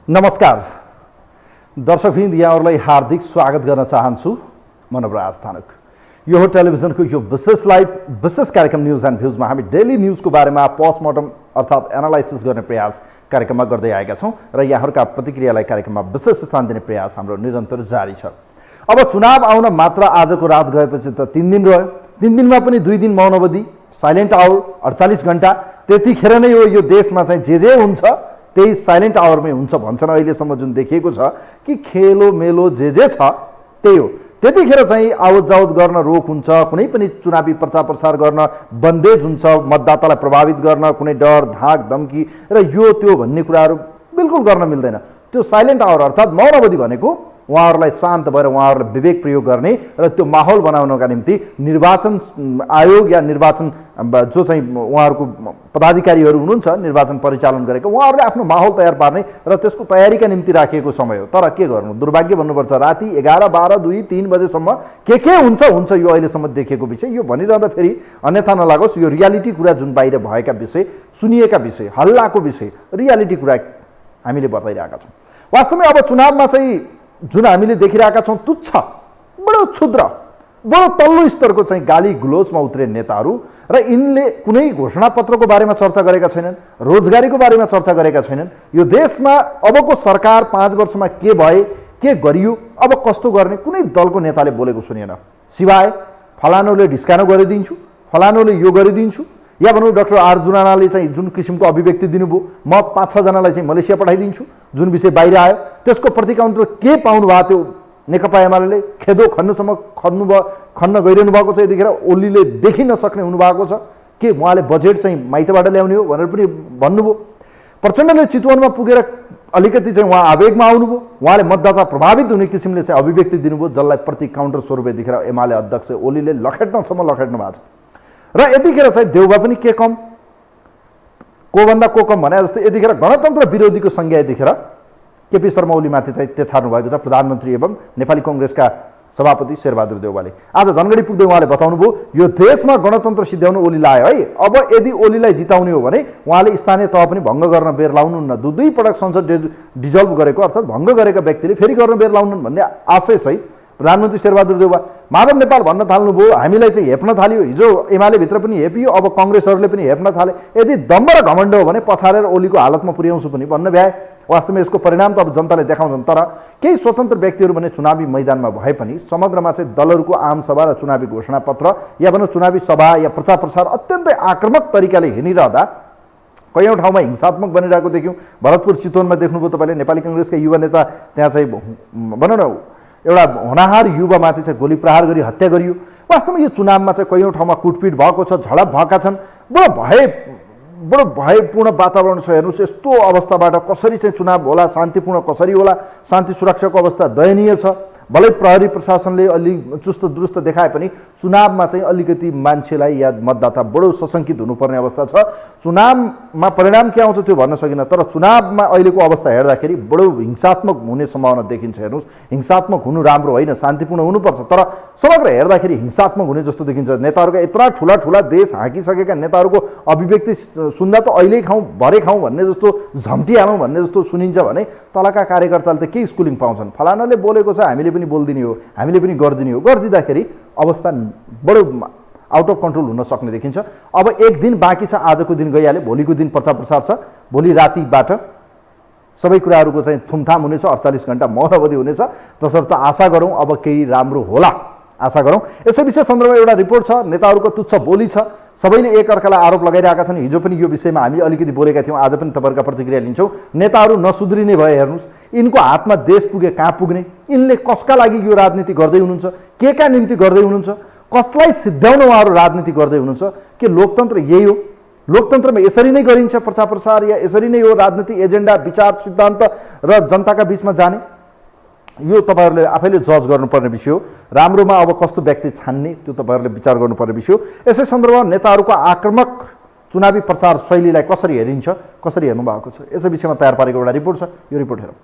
नमस्कार दर्शकवृन्द, यहाँहरूलाई हार्दिक स्वागत गर्न चाहन्छु। म नवराज थानुक। यो हो टेलिभिजनको यो विशेष कार्यक्रम न्युज एन्ड भ्युजमा हामी डेली न्युजको बारेमा पोस्टमर्टम अर्थात् एनालाइसिस गर्ने प्रयास कार्यक्रममा गर्दै आएका छौँ र यहाँहरूका प्रतिक्रियालाई कार्यक्रममा विशेष स्थान दिने प्रयास हाम्रो निरन्तर जारी छ। अब चुनाव आउन मात्र आजको रात गएपछि त 3 दिन रह्यो। 3 दिनमा पनि 2 दिन मौन अवधि, साइलेन्ट आवर 48 घण्टा। त्यतिखेर नै यो देशमा चाहिँ जे हुन्छ त्यही साइलेन्ट आवरमै हुन्छ भन्छन्। अहिलेसम्म जुन देखिएको छ कि खेलो मेलो जे छ त्यही हो। त्यतिखेर चाहिँ आवत जावत गर्न रोक हुन्छ, कुनै पनि चुनावी प्रचार प्रसार गर्न बन्देज हुन्छ, मतदातालाई प्रभावित गर्न कुनै डर धाक धम्की र यो त्यो भन्ने कुराहरू बिल्कुल गर्न मिल्दैन। त्यो साइलेन्ट आवर अर्थात् मौन अवधि भनेको उहाँहरूलाई शान्त भएर उहाँहरूलाई विवेक प्रयोग गर्ने र त्यो माहौल बनाउनका निम्ति निर्वाचन आयोग या निर्वाचन जो चाहिँ उहाँहरूको पदाधिकारीहरू हुनुहुन्छ निर्वाचन परिचालन गरेको उहाँहरूले आफ्नो माहौल तयार पार्ने र त्यसको तयारीका निम्ति राखिएको समय हो। तर के गर्नु, दुर्भाग्य भन्नुपर्छ, राति 11, 12, 2, 3 बजेसम्म के हुन्छ यो अहिलेसम्म देखेको विषय। यो भनिरहँदा फेरि अन्यथा नलागोस्, यो रियालिटी कुरा जुन बाहिर भएका विषय, सुनिएका विषय, हल्लाको विषय, रियालिटी कुरा हामीले बताइरहेका छौँ। वास्तवमै अब चुनावमा चाहिँ जुन हामीले देखिरहेका छौँ तुच्छ, बडो क्षुद्र, बडो तल्लो स्तरको चाहिँ गाली गुलोचमा उत्रे नेताहरू र यिनले कुनै घोषणापत्रको बारेमा चर्चा गरेका छैनन्, रोजगारीको बारेमा चर्चा गरेका छैनन्। यो देशमा अबको सरकार 5 वर्षमा के भए, के गरियो, अब कस्तो गर्ने कुनै दलको नेताले बोलेको सुनिएन। सिवाय फलानुले डिस्कानो गरिदिन्छु, फलानुले यो गरिदिन्छु, या भनौँ डाक्टर आर जुनानाले चाहिँ जुन किसिमको अभिव्यक्ति दिनुभयो, म 5-6 जनालाई चाहिँ मलेसिया पठाइदिन्छु, जुन विषय बाहिर आयो त्यसको प्रतिकाउन्टर के पाउनु भएको थियो नेकपा एमाले खेदो खन्न गइरहनु भएको छ। यतिखेर ओलीले देखिन नसक्ने हुनुभएको छ के उहाँले बजेट चाहिँ माइतबाट ल्याउने हो भनेर पनि भन्नुभयो। प्रचण्डले चितवनमा पुगेर अलिकति चाहिँ उहाँ आवेगमा आउनुभयो, उहाँले मतदाता प्रभावित हुने किसिमले चाहिँ अभिव्यक्ति दिनुभयो, जसलाई प्रति काउन्टर स्वरूप यतिखेर एमाले अध्यक्ष ओलीले लखेट्नु भएको छ। र यतिखेर चाहिँ देउबा पनि के कम कोभन्दा को कम भने जस्तै यतिखेर गणतन्त्र विरोधीको संज्ञा यतिखेर केपी शर्मा ओलीमाथि चाहिँ तेछार्नु भएको छ प्रधानमन्त्री एवं नेपाली कांग्रेसका सभापति शेरबहादुर देउवाले। आज धनगढी पुग्दै उहाँले बताउनुभयो यो देशमा गणतन्त्र सिद्ध्याउन ओली लायो है। अब यदि ओलीलाई जिताउने हो भने उहाँले स्थानीय तह पनि भङ्ग गर्न बेर लाउनुहुन्न। दुई पटक संसद डिजल्भ गरेको अर्थात् भङ्ग गरेका व्यक्तिले फेरि गर्न बेर लाउनुहुन्न भन्ने आशय सहित प्रधानमन्त्री शेरबहादुर देउवा माधव नेपाल भन्न थाल्नुभयो, हामीलाई चाहिँ हेप्न थाल्यो। हिजो एमाले भित्र पनि हेपियो, अब कांग्रेसहरूले पनि हेप्न थाले। यदि दम्ब र घमण्ड हो भने पछारेर ओलीको हालतमा पुर्याउँछु पनि भन्न भ्याए। वास्तवमा यसको परिणाम त अब जनताले देखाउँछन्। तर केही स्वतन्त्र व्यक्तिहरू भने चुनावी मैदानमा भए पनि समग्रमा चाहिँ दलहरूको आम सभा र चुनावी घोषणापत्र या भनौँ चुनावी सभा या प्रचार प्रसार अत्यन्तै आक्रामक तरिकाले हिँडिरहँदा कयौँ ठाउँमा हिंसात्मक बनिरहेको देख्यौँ। भरतपुर चितवनमा देख्नुभयो तपाईँले, नेपाली कांग्रेसका युवा नेता त्यहाँ चाहिँ भनौँ न एउटा होनाहार युवामाथि चाहिँ गोली प्रहार गरी हत्या गरियो। वास्तवमा यो चुनावमा चाहिँ कयौँ ठाउँमा कुटपिट भएको छ, झडप भएका छन्। बडो भयपूर्ण वातावरण छ। हेर्नुहोस् यस्तो अवस्थाबाट कसरी चाहिँ चुनाव होला, शान्तिपूर्ण कसरी होला, शान्ति सुरक्षाको अवस्था दयनीय छ। भलै प्रहरी प्रशासनले अलि चुस्त दुरुस्त देखाए पनि चुनावमा चाहिँ अलिकति मान्छेलाई या मतदाता बडो सशङ्कित हुनुपर्ने अवस्था छ। चुनावमा परिणाम के आउँछ त्यो भन्न सकिन्न, तर चुनावमा अहिलेको अवस्था हेर्दाखेरि बडो हिंसात्मक हुने सम्भावना देखिन्छ। हेर्नुहोस् हिंसात्मक हुनु राम्रो होइन, शान्तिपूर्ण हुनुपर्छ, तर समग्र हेर्दाखेरि हिंसात्मक हुने जस्तो देखिन्छ। नेताहरूका यत्रा ठुला देश हाँकिसकेका नेताहरूको अभिव्यक्ति सुन्दा त अहिले खाउँ भरे खाउँ भन्ने जस्तो, झम्टिहालौँ भन्ने जस्तो सुनिन्छ भने तलका कार्यकर्ताले त के स्कुलिङ पाउँछन्। फलानाले बोलेको छ हामीले पनि बोलिदिने हो, हामीले पनि गरिदिने हो। गरिदिँदाखेरि अवस्था बडो आउट अफ कन्ट्रोल हुन सक्ने देखिन्छ। अब 1 दिन बाँकी छ, आजको दिन गइहाल्यो, भोलिको दिन प्रचार प्रसार छ। भोलि रातिबाट सबै कुराहरूको चाहिँ थुमथाम हुनेछ, 48 घण्टा मौन अवधि हुनेछ। तसर्थ आशा गरौँ अब केही राम्रो होला, आशा गरौँ। यसै विषय सन्दर्भमा एउटा रिपोर्ट छ, नेताहरूको तुच्छ बोली छ, सबैले एकअर्कालाई आरोप लगाइरहेका छन्। हिजो पनि यो विषयमा हामी अलिकति बोलेका थियौँ, आज पनि तपाईँहरूका प्रतिक्रिया लिन्छौँ। नेताहरू नसुध्रिने भए। हेर्नुहोस् यिनको हातमा देश पुगे कहाँ पुग्ने, यिनले कसका लागि यो राजनीति गर्दै हुनुहुन्छ, के का निम्ति गर्दै हुनुहुन्छ, कसलाई सिद्ध्याउन उहाँहरू राजनीति गर्दै हुनुहुन्छ। के लोकतन्त्र यही हो? लोकतन्त्रमा यसरी नै गरिन्छ प्रचार प्रसार, या यसरी नै हो राजनीति एजेन्डा विचार सिद्धान्त र जनताका बिचमा जाने? यो तपाईँहरूले आफैले जज गर्नुपर्ने विषय हो। राम्रोमा अब कस्तो व्यक्ति छान्ने त्यो तपाईँहरूले विचार गर्नुपर्ने विषय हो। यसै सन्दर्भमा नेताहरूको आक्रामक चुनावी प्रचार शैलीलाई कसरी हेरिन्छ, कसरी हेर्नु भएको छ, यसै विषयमा तयार पारेको एउटा रिपोर्ट छ। यो रिपोर्ट हेरौँ।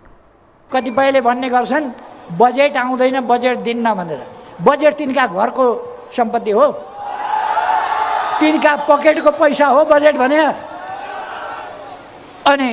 कतिपयले भन्ने गर्छन् बजेट आउँदैन, बजेट दिन्न भनेर। बजेट तिनका घरको सम्पत्ति हो, तिनका पकेटको पैसा हो बजेट भने। अनि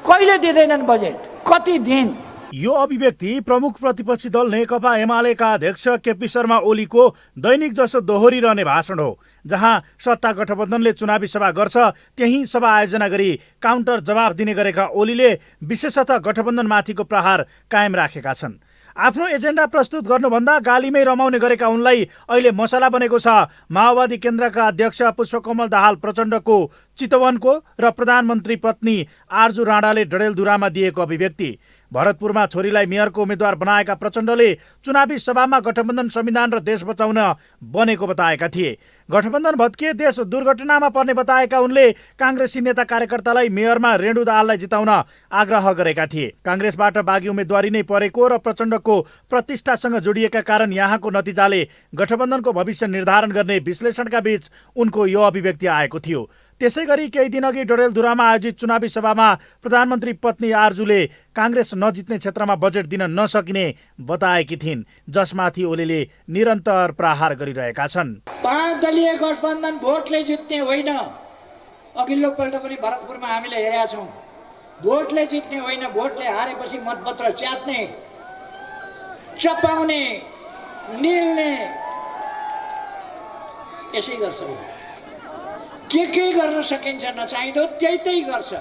कहिले दिँदैनन् बजेट, कति दिन यो अभिव्यक्ति प्रमुख प्रतिपक्षी दल नेकपा एमालेका अध्यक्ष केपी शर्मा ओलीको दैनिक जसो दोहोरिरहने भाषण हो, जहाँ सत्ता गठबन्धनले चुनावी सभा गर्छ त्यही सभा आयोजना गरी काउन्टर जवाब दिने गरेका ओलीले विशेषतः गठबन्धनमाथिको प्रहार कायम राखेका छन्। आफ्नो एजेन्डा प्रस्तुत गर्नुभन्दा गालीमै रमाउने गरेका उनलाई अहिले मसला बनेको छ माओवादी केन्द्रका अध्यक्ष पुष्पकमल दाहाल प्रचण्डको चितवनको र प्रधानमन्त्री पत्नी आरजु राणाले डडेलधुरामा दिएको अभिव्यक्ति। भरतपुरमा छोरीलाई मेयरको उम्मेद्वार बनाएका प्रचण्डले चुनावी सभामा गठबन्धन संविधान र देश बचाउन बनेको बताएका थिए। गठबन्धन भत्किए देश दुर्घटनामा पर्ने बताएका उनले काङ्ग्रेसी नेता कार्यकर्तालाई मेयरमा रेणु दाहाललाई जिताउन आग्रह गरेका थिए। काङ्ग्रेसबाट बागी उम्मेद्वारी नै परेको र प्रचण्डको प्रतिष्ठासँग जोडिएका कारण यहाँको नतिजाले गठबन्धनको भविष्य निर्धारण गर्ने विश्लेषणका बीच उनको यो अभिव्यक्ति आएको थियो। त्यसै गरी केही दिनअघि डडेलधुरामा आयोजित चुनावी सभामा प्रधानमन्त्री पत्नी आरजुले काङ्ग्रेस नजित्ने क्षेत्रमा बजेट दिन नसकिने बताएकी थिइन्, जसमाथि ओलीले निरन्तर प्रहार गरिरहेका छन्। 5 दलीय गठबन्धन भोटले जित्ने होइन। अघिल्लो पल्ट पनि भरतपुरमा हामीले हेरेका छौँ। भोटले जित्ने होइन, भोटले हारेपछि मतपत्र च्यात्ने, चपाउने, निल्ने, यसै गर्छ। के गर्न सकिन्छ नचाहिँदो त्यही गर्छ।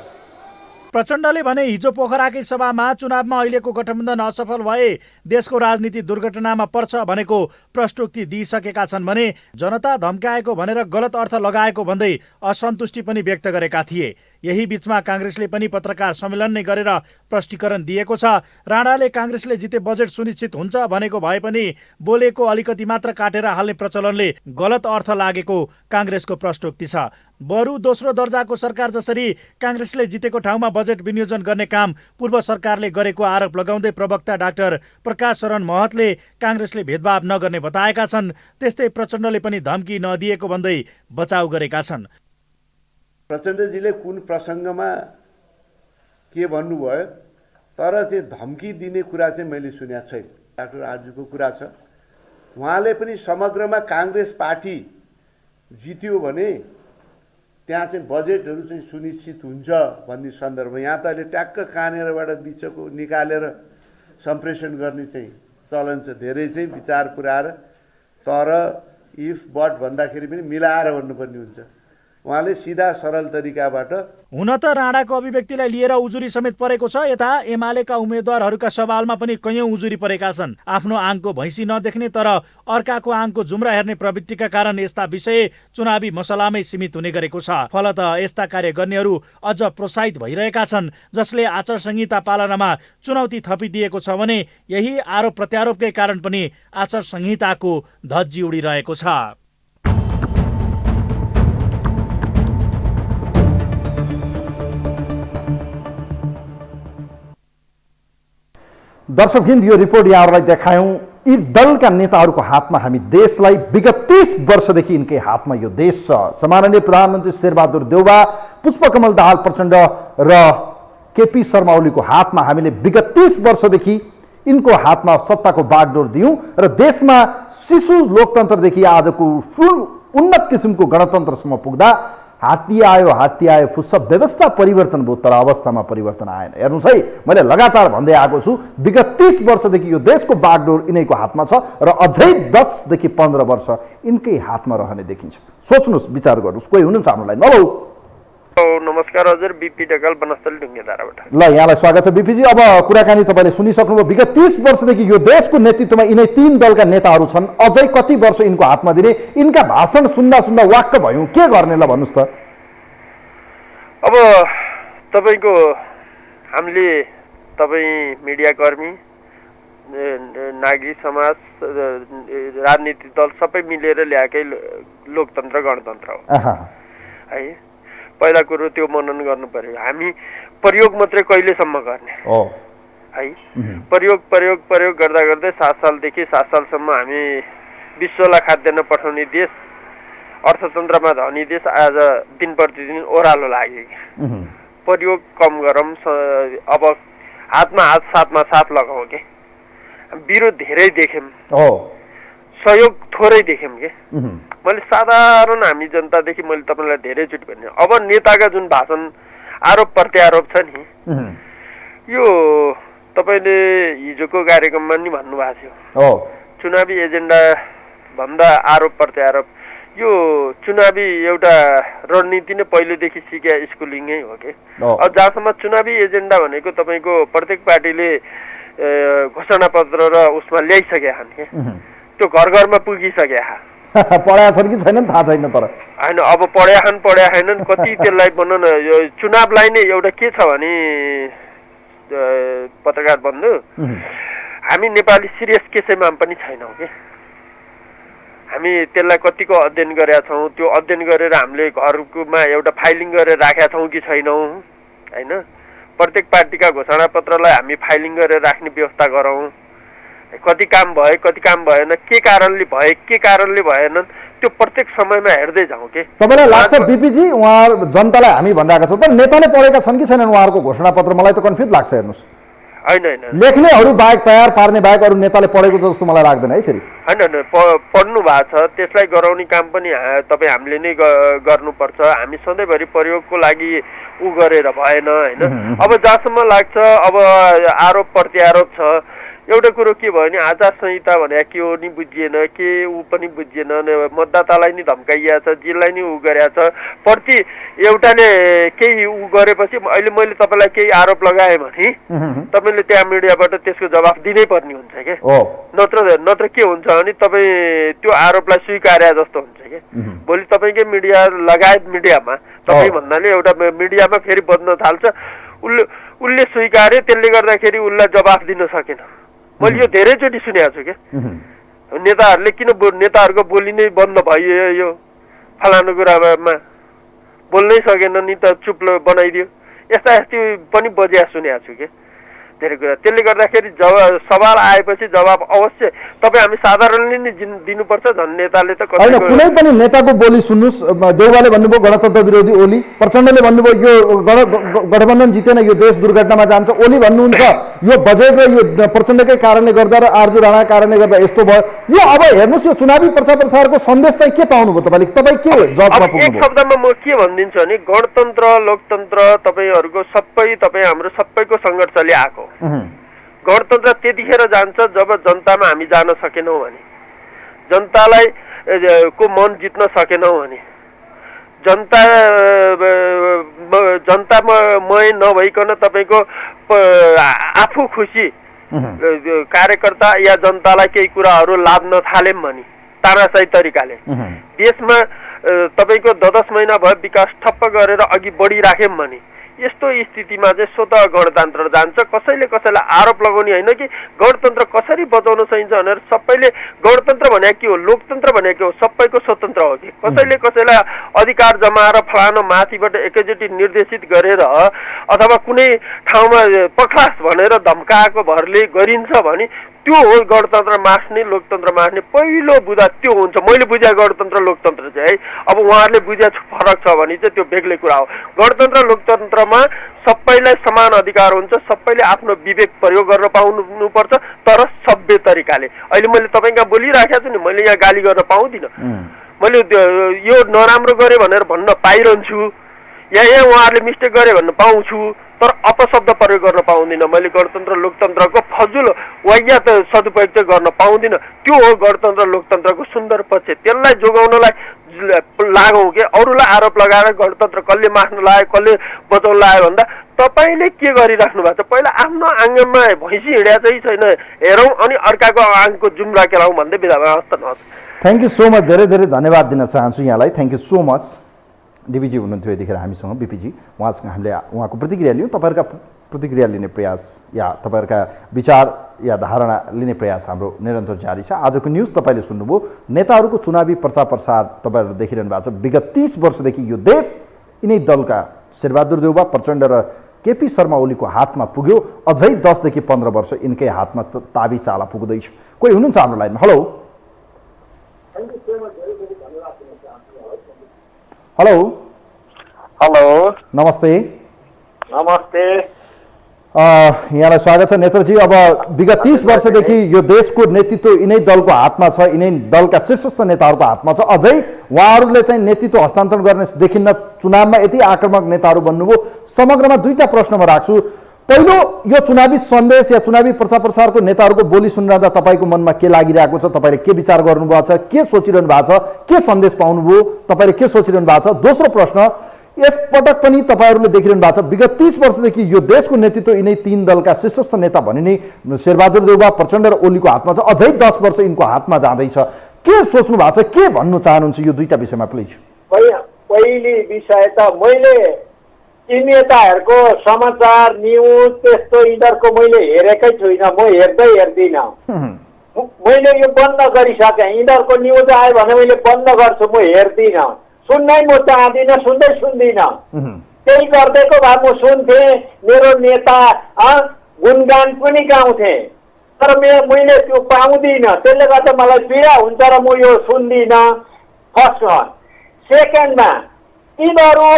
प्रचण्डले भने हिजो पोखराकै सभामा चुनावमा अहिलेको गठबन्धन असफल भए देशको राजनीति दुर्घटनामा पर्छ भनेको प्रष्टोक्ति दिइसकेका छन् भने जनता धम्काएको भनेर गलत अर्थ लगाएको भन्दै असन्तुष्टि पनि व्यक्त गरेका थिए। यही बीचमा काङ्ग्रेसले पनि पत्रकार सम्मेलन नै गरेर प्रष्टीकरण दिएको छ। राणाले काङ्ग्रेसले जिते बजेट सुनिश्चित हुन्छ भनेको भए पनि बोलेको अलिकति मात्र काटेर हाल्ने प्रचलनले गलत अर्थ लागेको काङ्ग्रेसको प्रष्टोक्ति छ। बरु दोस्रो दर्जाको सरकार जसरी काङ्ग्रेसले जितेको ठाउँमा बजेट विनियोजन गर्ने काम पूर्व सरकारले गरेको आरोप लगाउँदै प्रवक्ता डाक्टर प्रकाश शरण महतले काङ्ग्रेसले भेदभाव नगर्ने बताएका छन्। त्यस्तै प्रचण्डले पनि धम्की नदिएको भन्दै बचाउ गरेका छन्। प्रचण्डजीले कुन प्रसङ्गमा के भन्नुभयो, तर चाहिँ धम्की दिने कुरा चाहिँ मैले सुनेको छैन। डाक्टर आरजुको कुरा छ, उहाँले पनि समग्रमा काङ्ग्रेस पार्टी जित्यो भने त्यहाँ चाहिँ बजेटहरू चाहिँ सुनिश्चित हुन्छ भन्ने सन्दर्भमा यहाँ त अहिले ट्याक्क कानेरबाट बिचको निकालेर सम्प्रेषण गर्ने चाहिँ चलन छ। धेरै चाहिँ विचार पुऱ्याएर तर इफ बट भन्दाखेरि पनि मिलाएर भन्नुपर्ने हुन्छ। उहाँले सिधा सरल तरिकाबाट हुन त राणाको अभिव्यक्तिलाई लिएर उजुरी समेत परेको छ। यता एमालेका उम्मेद्वारहरूका सवालमा पनि कैयौं उजुरी परेका छन्। आफ्नो आङको भैँसी नदेख्ने तर अर्काको आङको जुम्रा हेर्ने प्रवृत्तिका कारण यस्ता विषय चुनावी मसलामै सीमित हुने गरेको छ। फलत यस्ता कार्य गर्नेहरू अझ प्रोत्साहित भइरहेका छन्, जसले आचार संहिता पालनामा चुनौती थपिदिएको छ भने यही आरोप प्रत्यारोपकै कारण पनि आचार संहिताको धज्जी उडिरहेको छ। दर्शकवृन्द, यो रिपोर्ट यहाँहरूलाई देखायौँ। यी दलका नेताहरूको हातमा हामी देशलाई विगत 30 वर्षदेखि यिनकै हातमा यो देश छ। सम्माननीय प्रधानमन्त्री शेरबहादुर देउवा, पुष्पकमल दाहाल प्रचण्ड र केपी शर्मा ओलीको हातमा हामीले विगत 30 वर्षदेखि यिनको हातमा सत्ताको बागडोर दियौँ र देशमा शिशु लोकतन्त्रदेखि आजको उन्नत किसिमको गणतन्त्रसम्म पुग्दा हात्ती आयो फुस्स व्यवस्था परिवर्तन भयो तर अवस्थामा परिवर्तन आएन। हेर्नुहोस् है, मैले लगातार भन्दै आएको छु विगत 30 वर्षदेखि यो देशको बागडोर यिनैको हातमा छ र अझै 10 देखि 15 वर्ष यिनकै हातमा रहने देखिन्छ। सोच्नुहोस्, विचार गर्नुहोस्। कोही हुनुहुन्छ हाम्रो लाइनमा? हेलो, नमस्कार हजुर, बिपी ढकाल बनस्थली ढुङ्गेधाराबाट। ल, यहाँलाई स्वागत छ बिपीजी। अब कुराकानी तपाईँले सुनिसक्नुभयो। विगत 30 वर्षदेखि यो देशको नेतृत्वमा यिनै 3 दलका नेताहरू छन्। अझै कति वर्ष यिनको हातमा दिने? यिनका भाषण सुन्दा सुन्दा वाक्क भयौँ। के गर्ने ल भन्नुहोस् त? अब तपाईँको हामीले तपाईँ मिडियाकर्मी, नागरिक समाज, राजनीतिक दल सबै मिलेर ल्याएकै लोकतन्त्र गणतन्त्र हो है। पहिला कुरो त्यो मनन गर्नु पर्यो। हामी प्रयोग मात्रै कहिलेसम्म गर्ने है? प्रयोग गर्दा गर्दै 7 सालदेखि 7 सालसम्म हामी विश्वलाई खाद्यान्न पठाउने देश, अर्थतन्त्रमा धनी देश आज दिन प्रतिदिन ओह्रालो लाग्यो। प्रयोग कम गरौँ, अब हातमा हात साथमा साथ लगाऊ के। विरोध धेरै देख्यौँ, सहयोग थोरै देख्यौँ के। मैले साधारण हामी जनतादेखि मैले तपाईँलाई धेरैचोटि भने, अब नेताका जुन भाषण आरोप प्रत्यारोप छ नि, यो तपाईँले हिजोको कार्यक्रममा नि भन्नुभएको थियो हो चुनावी एजेन्डा भन्दा आरोप प्रत्यारोप यो चुनावी एउटा रणनीति नै पहिलेदेखि सिके स्कुलिङै हो कि अब जहाँसम्म चुनावी एजेन्डा भनेको तपाईँको प्रत्येक पार्टीले घोषणा पत्र र उसमा ल्याइसकेका छन् के त्यो घर घरमा पुगिसकेका पढाएको छन् कि छैनन् थाहा छैन तर होइन अब पढ्या छैनन् कति त्यसलाई भनौँ न यो चुनावलाई नै एउटा के छ भने पत्रकार बन्धु हामी नेपाली सिरियस केसैमा पनि छैनौँ कि हामी त्यसलाई कतिको अध्ययन गरेका छौँ त्यो अध्ययन गरेर हामीले घरमा एउटा फाइलिङ गरेर राखेका छौँ कि छैनौँ होइन प्रत्येक पार्टीका घोषणा पत्रलाई हामी फाइलिङ गरेर राख्ने व्यवस्था गरौँ कति काम भए कति काम भएन के कारणले भएनन् त्यो प्रत्येक समयमा हेर्दै जाउँ के तपाईँलाई लाग्छ बिपीजी उहाँ जनतालाई हामी भनिरहेका छौँ तर नेताले पढेका छन् कि छैनन् उहाँहरूको घोषणा पत्र मलाई त कन्फ्युज लाग्छ हेर्नुहोस् होइन लेख्नेहरू बाहेक तयार पार्ने बाहेक अरू नेताले पढेको जस्तो मलाई लाग्दैन है फेरि होइन पढ्नु भएको छ त्यसलाई गराउने काम पनि तपाईँ हामीले नै गर्नुपर्छ हामी सधैँभरि प्रयोगको लागि उ गरेर भएन होइन अब जहाँसम्म लाग्छ अब आरोप प्रत्यारोप छ एउटा कुरो के भयो भने आचार संहिता भने के हो नि बुझिएन के ऊ पनि बुझिएन मतदातालाई नि धम्काइएको छ जेललाई नि ऊ गरेको छ प्रति एउटाले केही ऊ गरेपछि अहिले मैले तपाईँलाई केही आरोप लगाएँ भने तपाईँले त्यहाँ मिडियाबाट त्यसको जवाफ दिनै पर्ने हुन्छ क्या नत्र के हुन्छ भने तपाईँ त्यो आरोपलाई स्वीकार्या जस्तो हुन्छ क्या भोलि तपाईँकै मिडिया लगायत मिडियामा तपाईँ भन्नाले एउटा मिडियामा फेरि बज्न थाल्छ उसले स्वीकार्यो त्यसले गर्दाखेरि उसलाई जवाफ दिन सकेन मैले यो धेरैचोटि सुनेको छु क्या नेताहरूले किन नेताहरूको बोली नै बन्द भयो यो फलानु कुरामा बोल्नै सकेन नि त चुप बनाइदियो यस्ता पनि बजिया सुनेको छु क्या धेरै कुरा त्यसले गर्दाखेरि सवाल आएपछि जवाब अवश्य तपाईँ हामी साधारणले नै दिनुपर्छ झन् नेताले त कुनै पनि नेताको बोली सुन्नुहोस् देउवाले भन्नुभयो गणतन्त्र विरोधी ओली प्रचण्डले भन्नुभयो यो गठबन्धन जितेन यो देश दुर्घटनामा जान्छ ओली भन्नुहुन्छ यो बजेट र यो प्रचण्डकै कारणले गर्दा र आरजु राणाको कारणले गर्दा यस्तो भयो यो अब हेर्नुहोस् यो चुनावी प्रचार प्रसारको सन्देश चाहिँ के पाउनुभयो तपाईँ के जजमा पुग्नुभयो एक शब्दमा म के भनिदिन्छु भने गणतन्त्र लोकतन्त्र तपाईँहरूको तपाईँ हाम्रो सबैको सङ्घर्षले आएको गणतन्त्र त्यतिखेर जान्छ जब जनतामा हामी जान सकेनौँ भने जनतालाई को मन जित्न सकेनौँ भने जनतामय नभइकन तपाईँको आफू खुसी कार्यकर्ता या जनतालाई केही कुराहरू लाद्न थाल्यौँ भने तानाशाही तरिकाले देशमा तपाईँको 10 महिना भयो विकास ठप्प गरेर अघि बढिराख्यौँ भने यस्तो स्थितिमा चाहिँ स्वतः गणतन्त्र जान्छ कसैले कसैलाई आरोप लगाउने होइन कि गणतन्त्र कसरी बचाउन सकिन्छ भनेर सबैले गणतन्त्र भने के हो लोकतन्त्र भने के हो सबैको स्वतन्त्र हो कि कसैले कसैलाई अधिकार जमाएर फलानु माथिबाट एकैचोटि निर्देशित गरेर अथवा कुनै ठाउँमा पखास भनेर धम्काएको भरले गरिन्छ भने त्यो हो गणतन्त्र मास्ने लोकतन्त्र मास्ने पहिलो बुझा त्यो हुन्छ मैले बुझे गणतन्त्र लोकतन्त्र चाहिँ है अब उहाँहरूले बुझे फरक छ भने चाहिँ त्यो बेग्लै कुरा हो गणतन्त्र लोकतन्त्रमा सबैलाई समान अधिकार हुन्छ सबैले आफ्नो विवेक प्रयोग गर्न पाउनुपर्छ तर सभ्य तरिकाले अहिले मैले तपाईँका बोलिराखेको छु नि मैले यहाँ गाली गर्न पाउँदिनँ मैले यो नराम्रो गरेँ भनेर भन्न पाइरहन्छु यहाँ उहाँहरूले मिस्टेक गरे भन्न पाउँछु तर अपशब्द प्रयोग गर्न पाउँदिनँ मैले गणतन्त्र लोकतन्त्रको फजुल वाह्यात सदुपयोग चाहिँ गर्न पाउँदिनँ त्यो हो गणतन्त्र लोकतन्त्रको सुन्दर पक्ष त्यसलाई जोगाउनलाई लागौँ के अरूलाई आरोप लगाएर गणतन्त्र कसले मास्न लाग्यो कसले बचाउन लाग्यो भन्दा तपाईँले के गरिराख्नु भएको छ पहिला आफ्नो आँगनमा भैँसी हिँड्या चाहिँ छैन हेरौँ अनि अर्काको आँगको जुम्रा केलाउँ भन्दै बिदा हस्त नहोस् थ्याङ्क यू सो मच धेरै धेरै धन्यवाद दिन चाहन्छु यहाँलाई थ्याङ्क यू सो मच डिबीजी हुनुहुन्थ्यो यतिखेर हामीसँग बिपीजी उहाँसँग हामीले उहाँको प्रतिक्रिया लियौँ तपाईँहरूका प्रतिक्रिया लिने प्रयास या तपाईँहरूका विचार या धारणा लिने प्रयास हाम्रो निरन्तर जारी छ आजको न्युज तपाईँले सुन्नुभयो नेताहरूको चुनावी प्रचार प्रसार तपाईँहरू देखिरहनु भएको छ विगत 30 वर्षदेखि यो देश यिनै दलका शेरबहादुर देउवा प्रचण्ड र केपी शर्मा ओलीको हातमा पुग्यो अझै 10 देखि 15 वर्ष यिनकै हातमा ताबी चाला पुग्दैछ कोही हुनुहुन्छ हाम्रो लाइनमा हेलो हेलो हेलो नमस्ते नमस्ते यहाँलाई स्वागत छ नेत्रजी अब विगत 30 वर्षदेखि यो देशको नेतृत्व यिनै दलको हातमा छ यिनै दलका शीर्षस्थ नेताहरूको हातमा छ अझै उहाँहरूले चाहिँ नेतृत्व हस्तान्तरण गर्ने देखिन्न चुनावमा यति आक्रामक नेताहरू बन्नुभयो समग्रमा दुईटा प्रश्न म राख्छु पहिलो यो चुनावी सन्देश या चुनावी प्रचार प्रसारको नेताहरूको बोली सुनिरहँदा तपाईँको मनमा के लागिरहेको छ, तपाईँले के विचार गर्नुभएको छ, के सोचिरहनु भएको छ, के सन्देश पाउनुभयो, तपाईँले के सोचिरहनु भएको छ? दोस्रो प्रश्न, यस पटक पनि तपाईँहरूले देखिरहनु भएको छ विगत 30 वर्षदेखि यो देशको नेतृत्व यिनै 3 दलका शीर्षस्थ नेता भनिने शेरबहादुर देउवा, प्रचण्ड र ओलीको हातमा छ, अझै 10 वर्ष यिनको हातमा जाँदैछ। के सोच्नु भएको छ, के भन्नु चाहनुहुन्छ यो दुईटा विषयमा प्लिज? पहिली विषय त मैले यी नेताहरूको समाचार न्युज त्यस्तो यिनीहरूको मैले हेरेकै छुइनँ, म हेर्दिनँ। मैले यो बन्द गरिसकेँ, यिनीहरूको न्युज आयो भने मैले बन्द गर्छु, म हेर्दिनँ, सुन्नै म चाहदिनँ, सुन्दिनँ। त्यही गरिदिएको भए म सुन्थेँ, मेरो नेता गुणगान पनि गाउँथे, तर मैले त्यो पाउँदिनँ, त्यसले गर्दा मलाई पीडा हुन्छ र म यो सुन्दिनँ। First one. सेकेन्डमा यिनीहरू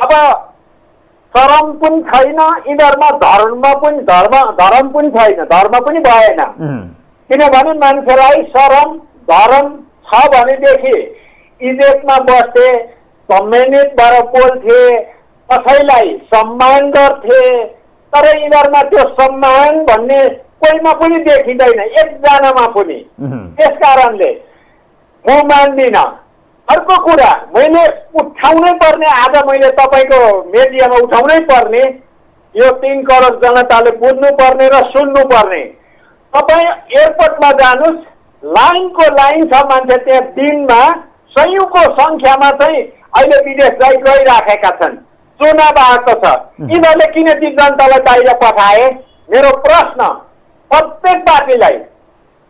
अब शरम पनि छैन, यिनीहरूमा धर्म पनि छैन, धर्म पनि भएन। किनभने मान्छेलाई शरम धर्म छ भनेदेखि इज्जतमा बस्थे, सम्मानितबाट बोल्थे, कसैलाई सम्मान गर्थे, तर यिनीहरूमा त्यो सम्मान भन्ने कोहीमा पनि देखिँदैन, एकजनामा पनि। त्यस कारणले म मान्दिनँ। अर्को कुरा मैले उठाउनै पर्ने, आज मैले तपाईँको मिडियामा उठाउनै पर्ने, यो 3 करोड जनताले बुझ्नु पर्ने र सुन्नु पर्ने। तपाईँ एयरपोर्टमा जानुहोस्, लाइन छ मान्छे, त्यहाँ दिनमा सयौंको संख्यामा चाहिँ अहिले विदेश गइराखेका छन्। चुनाव आएको छ, यिनीहरूले किन ती जनतालाई बाहिर पठाए? मेरो प्रश्न प्रत्येक पार्टीलाई,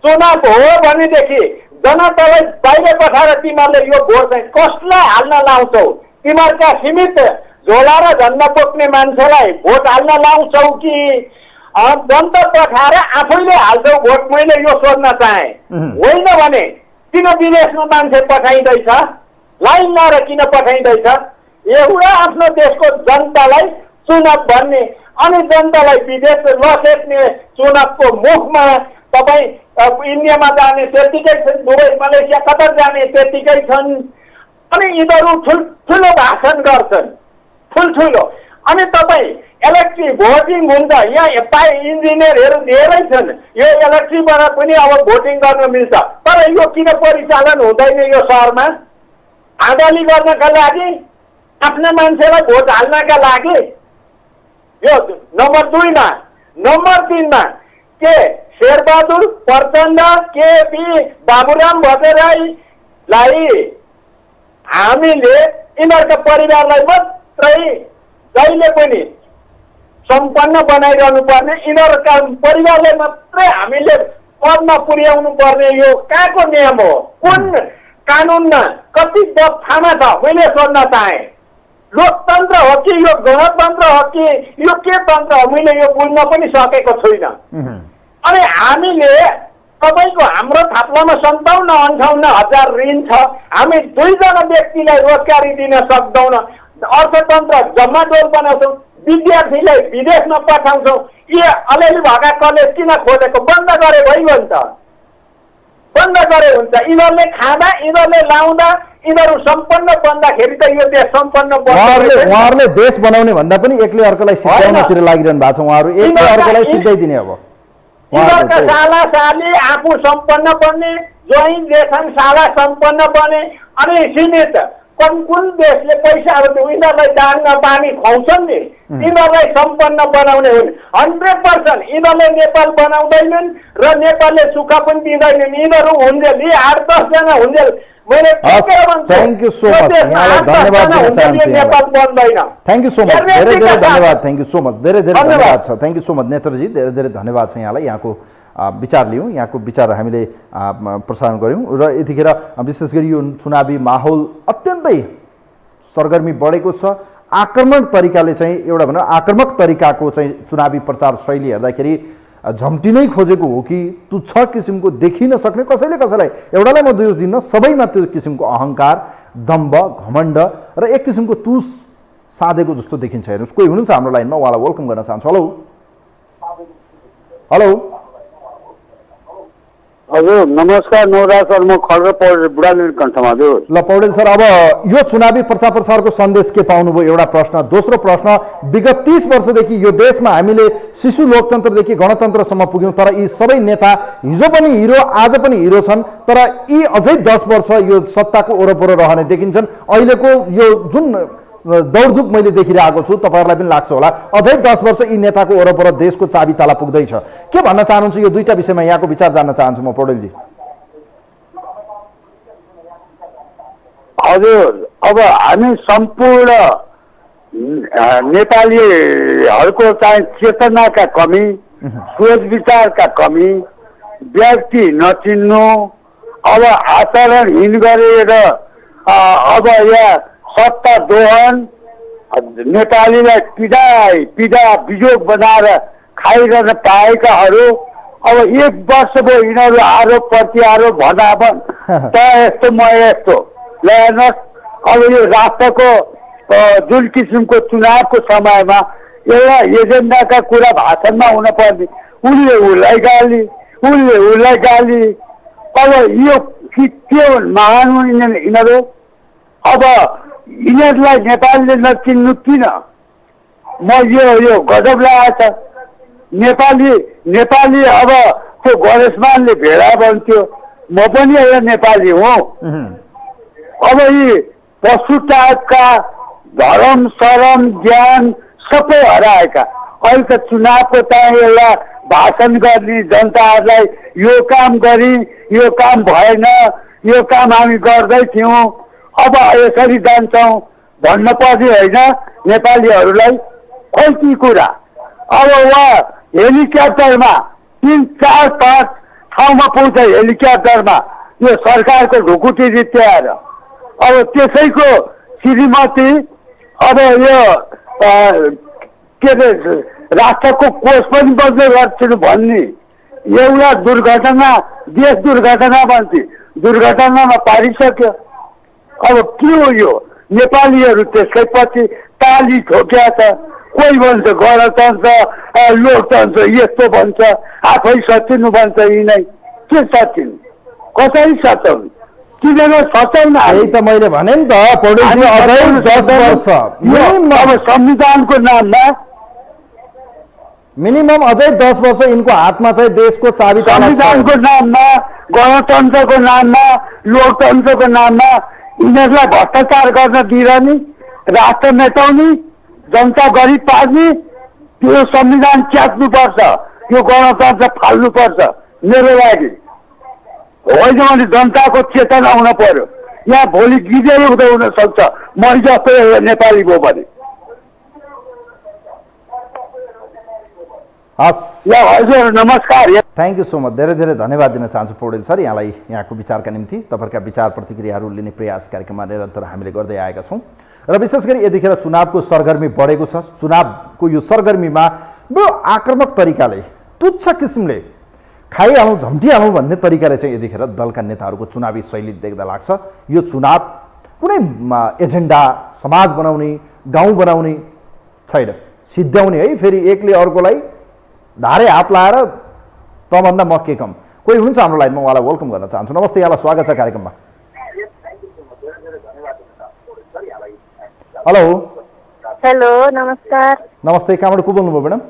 चुनाव हो भनेदेखि जनतालाई बाहिर पठाएर तिमीहरूले यो भोट चाहिँ कसलाई हाल्न लाउँछौ? तिमीहरूका सीमित झोला र झन्डा बोक्ने मान्छेलाई भोट हाल्न लाउँछौ कि जनता पठाएर आफैले हाल्छौ भोट? मैले यो सोध्न चाहे। होइन भने किन विदेशमा मान्छे पठाइँदैछ? लाइन लाएर किन पठाइँदैछ? एउटा आफ्नो देशको जनतालाई चुनाव भन्ने अनि जनतालाई विदेश लसेट्ने चुनावको मुखमा तपाईँ इन्डियामा जाने त्यतिकै छन्, दुबई मलेसिया कतर जाने त्यतिकै छन्, अनि यिनीहरू ठुल्ठुलो भाषण गर्छन्, ठुल्ठुलो। अनि तपाईँ इलेक्ट्रिक भोटिङ हुन्छ, यहाँ इन्जिनियरहरू धेरै छन्, यो इलेक्ट्रिकबाट पनि अब भोटिङ गर्न मिल्छ, तर यो किन परिचालन हुँदैन यो सहरमा? आदाली गर्नका लागि, आफ्ना मान्छेलाई भोट हाल्नका लागि। यो नम्बर 2मा। नम्बर 3मा के शेरबहादुर, प्रचण्ड, केपी, बाबुराम भट्टराईलाई हामीले यिनीहरूका परिवारलाई मात्रै जहिले पनि सम्पन्न बनाइरहनु पर्ने, यिनीहरूका परिवारलाई मात्रै हामीले पदमा पुर्याउनु पर्ने, यो कहाँको नियम हो? कुन कानुनमा कति दफामा छ? मैले सोध्न चाहे। लोकतन्त्र हो कि यो गणतन्त्र हो कि यो के तन्त्र हो? मैले यो बुझ्न पनि सकेको छुइनँ। अनि हामीले तपाईँको हाम्रो थाप्लामा 57-58 हजार ऋण छ, हामी 2 जना व्यक्तिलाई रोजगारी दिन सक्दैनौँ, अर्थतन्त्र जम्माडोल बनाउँछौँ, विद्यार्थीलाई विदेशमा पठाउँछौँ। यो अलिअलि भएका कलेज किन खोलेको? बन्द गरे भइगयो नि त, बन्द गरे हुन्छ। यिनीहरूले खाँदा, यिनीहरूले लाउँदा, यिनीहरू सम्पन्न बन्दाखेरि त यो देश सम्पन्न उहाँहरूले देश बनाउने भन्दा पनि एकले अर्कोलाई सिकाउनतिर लागिरहनु भएको छ। उहाँहरू एकले अर्कोलाई सिकाइदिने। अब यिनीहरूका साला साली आफू सम्पन्न बन्ने, जोइन देशन साला सम्पन्न बने, अनि सीमित कुन देशले पैसाहरू यिनीहरूलाई दानमा पानी खुवाउँछन् नि, यिनीहरूलाई सम्पन्न बनाउने हुन्। 100% यिनीहरूले नेपाल बनाउँदैनन् र नेपालले सुख पनि दिँदैनन्। यिनीहरू हुन्जेल, यी 8-10 जना हुन्जेल। थ्याङ्क यू सो मच, यहाँलाई धन्यवाद दिन चाहन्छु। नेपाल बन्दैन। थ्याङ्क यू सो मच, धेरै धेरै धन्यवाद। थ्याङ्क यू सो मच, धेरै धेरै धन्यवाद छ। थ्याङ्क यू सो मच नेत्रजी, धेरै धेरै धन्यवाद छ यहाँलाई। यहाँको विचार लियौँ, यहाँको विचार हामीले प्रसारण गऱ्यौँ र यतिखेर विशेष गरी यो चुनावी माहौल अत्यन्तै सरगर्मी बढेको छ। आक्रमण तरिकाले चाहिँ एउटा भनौँ आक्रामक तरिकाको चाहिँ चुनावी प्रचार शैली हेर्दाखेरि झम्टिनै खोजेको हो कि त्यो 6 किसिमको देखिन सक्ने, कसैले कसैलाई एउटालाई म दोष दिन्न, सबैमा त्यो किसिमको अहङ्कार, दम्भ, घमण्ड र एक किसिमको तुस साधेको जस्तो देखिन्छ। हेर्नुहोस्, कोही हुनुहुन्छ हाम्रो लाइनमा, उहाँलाई वेलकम गर्न चाहन्छु। हेलो हेलो हजुर नमस्कार नवराज सर, म खड्ग पौडेल बुढालिङ कण्ठमा। हजुर ल पौडेल सर, अब यो चुनावी प्रचार प्रसारको सन्देश के पाउनुभयो? एउटा प्रश्न। दोस्रो प्रश्न, विगत 30 वर्षदेखि यो देशमा हामीले शिशु लोकतन्त्रदेखि गणतन्त्रसम्म पुग्यौँ, तर यी सबै नेता हिजो पनि हिरो आज पनि हिरो छन्, तर यी अझै 10 वर्ष यो सत्ताको वरपर रहने देखिन्छन्। अहिलेको यो जुन दौडधुप मैले देखिरहेको छु, तपाईँहरूलाई पनि लाग्छ होला अझै 10 वर्ष यी नेताको वरपर देशको चाबी ताला पुग्दैछ। के भन्न चाहनुहुन्छ यो दुईटा विषयमा? यहाँको विचार जान्न चाहन्छु म पौडेलजी। हजुर, अब हामी सम्पूर्ण नेपालीहरूको चाहिँ चेतनाका कमी, सोच विचारका कमी, व्यक्ति नचिन्नु, अब आचरणहीन गरेर अब यहाँ सत्ता दोहन, नेपालीलाई पीडा बिजोग बनाएर खाइरहन पाएकाहरू अब 1 वर्ष भयो यिनीहरू आरोप प्रत्यारोप भनाभन त यस्तो म यस्तो ल हेर्नुहोस्। अब यो राष्ट्रको जुन किसिमको चुनावको समयमा एउटा एजेन्डाका कुरा भाषणमा हुनुपर्ने, उसले उसलाई गाली। अब यो के हुन्? महान हुन् यिनीहरू। अब यिनीहरूलाई नेपालीले नचिन्नु किन? म यो गजब लागेको छ। नेपाली अब त्यो गणेशमानले भेडा बन्थ्यो, म पनि एउटा नेपाली हुँ। अब यी पशु टाइपका धर्म शरम ज्ञान सबै हराएका अहिले त चुनावको चाहिँ एउटा भाषण गर्ने, जनताहरूलाई यो काम गरी यो काम भएन, यो काम हामी गर्दै थियौँ, अब यसरी जान्छौँ भन्न पर्ने होइन नेपालीहरूलाई। खोइ ती कुरा अब उहाँ हेलिकप्टरमा 3, 4, 5 ठाउँमा पुग्छ हेलिकप्टरमा, यो सरकारको ढुकुटी रित्याएर। अब त्यसैको श्रीमती अब यो के अरे राष्ट्रको कोष पनि बन्दै गर्छन् भन्ने एउटा दुर्घटना, देश दुर्घटना भन्छ, दुर्घटनामा पारिसक्यो। अब के हो यो? नेपालीहरू त्यसकै पछि ताली ठोक्या छ। कोही भन्छ गणतन्त्र लोकतन्त्र यस्तो भन्छ, आफै सचिनु भन्छ। यिनै के सचिनु? कसरी सचाउनु? किन सचाउनु? यही त मैले भने नि त पौडेलजी, अझै 10 वर्ष अब संविधानको नाममा मिनिमम अझै 10 वर्ष यिनको हातमा चाहिँ देशको चाबी ताला छ। संविधानको नाममा, गणतन्त्रको नाममा, लोकतन्त्रको नाममा यिनीहरूलाई भ्रष्टाचार गर्न दिइरहने, राष्ट्र मेटाउने, जनता गरिब पार्ने, त्यो संविधान च्यात्नुपर्छ, यो गणतन्त्र फाल्नुपर्छ मेरो लागि। होइन भने जनताको चेतना हुन पर्यो। यहाँ भोलि गिजै हुँदै हुन सक्छ मै जस्तो एउटा नेपाली भयो भने। हजुर नमस्कार, थ्याङ्क यू सो मच। धेरै धेरै धन्यवाद दिन चाहन्छु पौडेल सर यहाँलाई, यहाँको विचारका निम्ति। तपाईँहरूका विचार प्रतिक्रियाहरू लिने प्रयास कार्यक्रममा निरन्तर हामीले गर्दै आएका छौँ र विशेष गरी यतिखेर चुनावको सरगर्मी बढेको छ। चुनावको यो सरगर्मीमा बडो आक्रामक तरिकाले, तुच्छ किसिमले खाइहालौँ झम्टिहालौँ भन्ने तरिकाले चाहिँ यतिखेर दलका नेताहरूको चुनावी शैली देख्दा लाग्छ यो चुनाव कुनै एजेन्डा समाज बनाउने, गाउँ बनाउने छैन, सिद्ध्याउने है। फेरि एकले अर्कोलाई धारे हात लाएर तँभन्दा म के कम। कोही हुनुहुन्छ हाम्रो लाइनमा, उहाँलाई वेलकम गर्न चाहन्छु। नमस्ते, यहाँलाई स्वागत छ कार्यक्रममा। हेलो हेलो नमस्कार। नमस्ते, कहाँबाट को बोल्नुभयो म्याडम?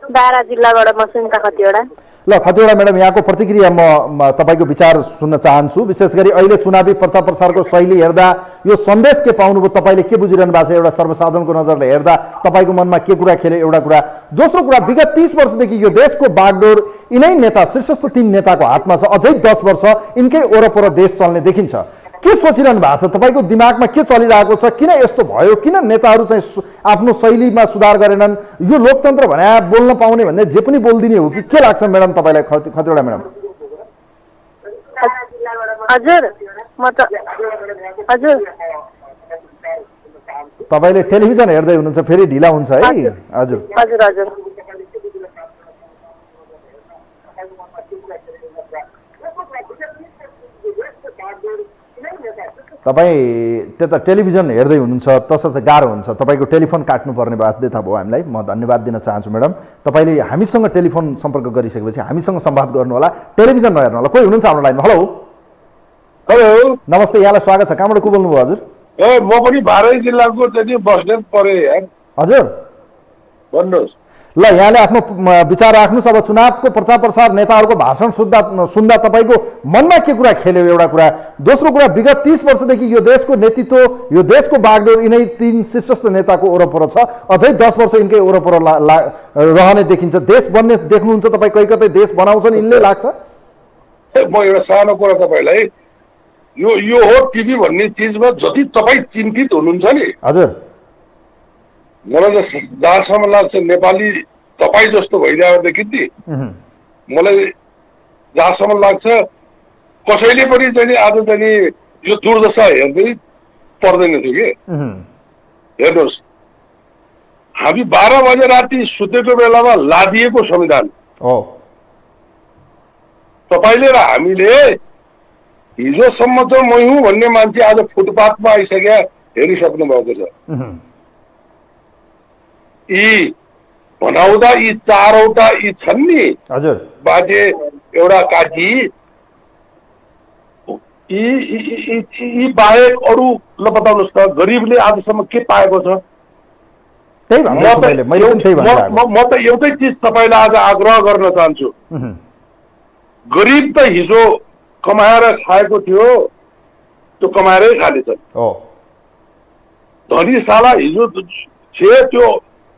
बारा जिल्लाबाट म सुनिता खतिवडा। ल खतिवडा म्याडम, यहाँको प्रतिक्रिया म तपाईँको विचार सुन्न चाहन्छु। विशेष गरी अहिले चुनावी प्रचार प्रसारको शैली हेर्दा यो सन्देश के पाउनुभयो? तपाईँले के बुझिरहनु भएको छ? एउटा सर्वसाधारणको नजरले हेर्दा तपाईँको मनमा के कुरा खेल्यो? एउटा कुरा। दोस्रो कुरा, विगत 30 वर्षदेखि यो देशको बागडोर यिनै नेता, शीर्षस्थ 3 नेताको हातमा छ। अझै 10 वर्ष यिनकै वरपर देश चल्ने देखिन्छ। के सोचिरहनु भएको छ? तपाईँको दिमागमा के चलिरहेको छ? किन यस्तो भयो? किन नेताहरू चाहिँ आफ्नो शैलीमा सुधार गरेनन्? यो लोकतन्त्र भने बोल्न पाउने भन्ने जे पनि बोलिदिने हो कि के लाग्छ म्याडम तपाईँलाई? खतिवडा म्याडम। हजुर म त हजुर तपाईँले टेलिभिजन हेर्दै हुनुहुन्छ, फेरि ढिला हुन्छ है। हजुर हजुर हजुर तपाईँ त्यता टेलिभिजन हेर्दै हुनुहुन्छ तसर्थ गाह्रो हुन्छ, तपाईँको टेलिफोन काट्नुपर्ने बाध्यता भयो हामीलाई। म धन्यवाद दिन चाहन्छु म्याडम, तपाईँले हामीसँग टेलिफोन सम्पर्क गरिसकेपछि हामीसँग संवाद गर्नुहोला, टेलिभिजन नहेर्नुहोला। कोही हुनुहुन्छ हाम्रो लाइनमा? हेलो हेलो, नमस्ते, यहाँलाई स्वागत छ। कहाँबाट को बोल्नुभयो हजुर? ए म पनि बाह्रै जिल्लाको चाहिँ बस्नेत परे यार। हजुर भन्नुहोस्। ल, यहाँले आफ्नो विचार राख्नुहोस्। अब चुनावको प्रचार प्रसार नेताहरूको भाषण सुन्दा तपाईँको मनमा के कुरा खेल्यो? एउटा कुरा। दोस्रो कुरा, विगत 30 वर्षदेखि यो देशको नेतृत्व, यो देशको बागडोर यिनै 3 शीर्षस्थ नेताको वरपर छ। अझै 10 वर्ष यिनकै वरपर रहने देखिन्छ। देश बन्ने देख्नुहुन्छ तपाईँ? कहीँ कतै देश बनाउँछन् यिनले लाग्छ? म एउटा सानो कुरा तपाईँलाई, यो हो टिभी भन्ने चिजमा जति तपाईँ चिन्तित हुनुहुन्छ नि, हजुर, मलाई जहाँसम्म लाग्छ नेपाली तपाईँ जस्तो भइरहेदेखि नि मलाई जहाँसम्म लाग्छ कसैले पनि चाहिँ आज चाहिँ यो दुर्दशा हेर्दै पर्दैन थियो कि। हेर्नुहोस्, हामी 12 बजे राति सुतेको बेलामा लादिएको संविधान तपाईँले र हामीले हिजोसम्म त मै हुँ भन्ने मान्छे आज फुटपाथमा आइसक्या हेरिसक्नु भएको छ। यी भनाउँदा यी 4वटा यी छन् नि हजुर, बाजे एउटा काजी, यी बाहेक अरू ल बताउनुहोस् त गरिबले आजसम्म के पाएको छ? म त एउटै चिज तपाईँलाई आज आग्रह गर्न चाहन्छु। गरिब त हिजो कमाएर खाएको थियो, त्यो कमाएरै खानेछ। धनीशाला हिजो छे त्यो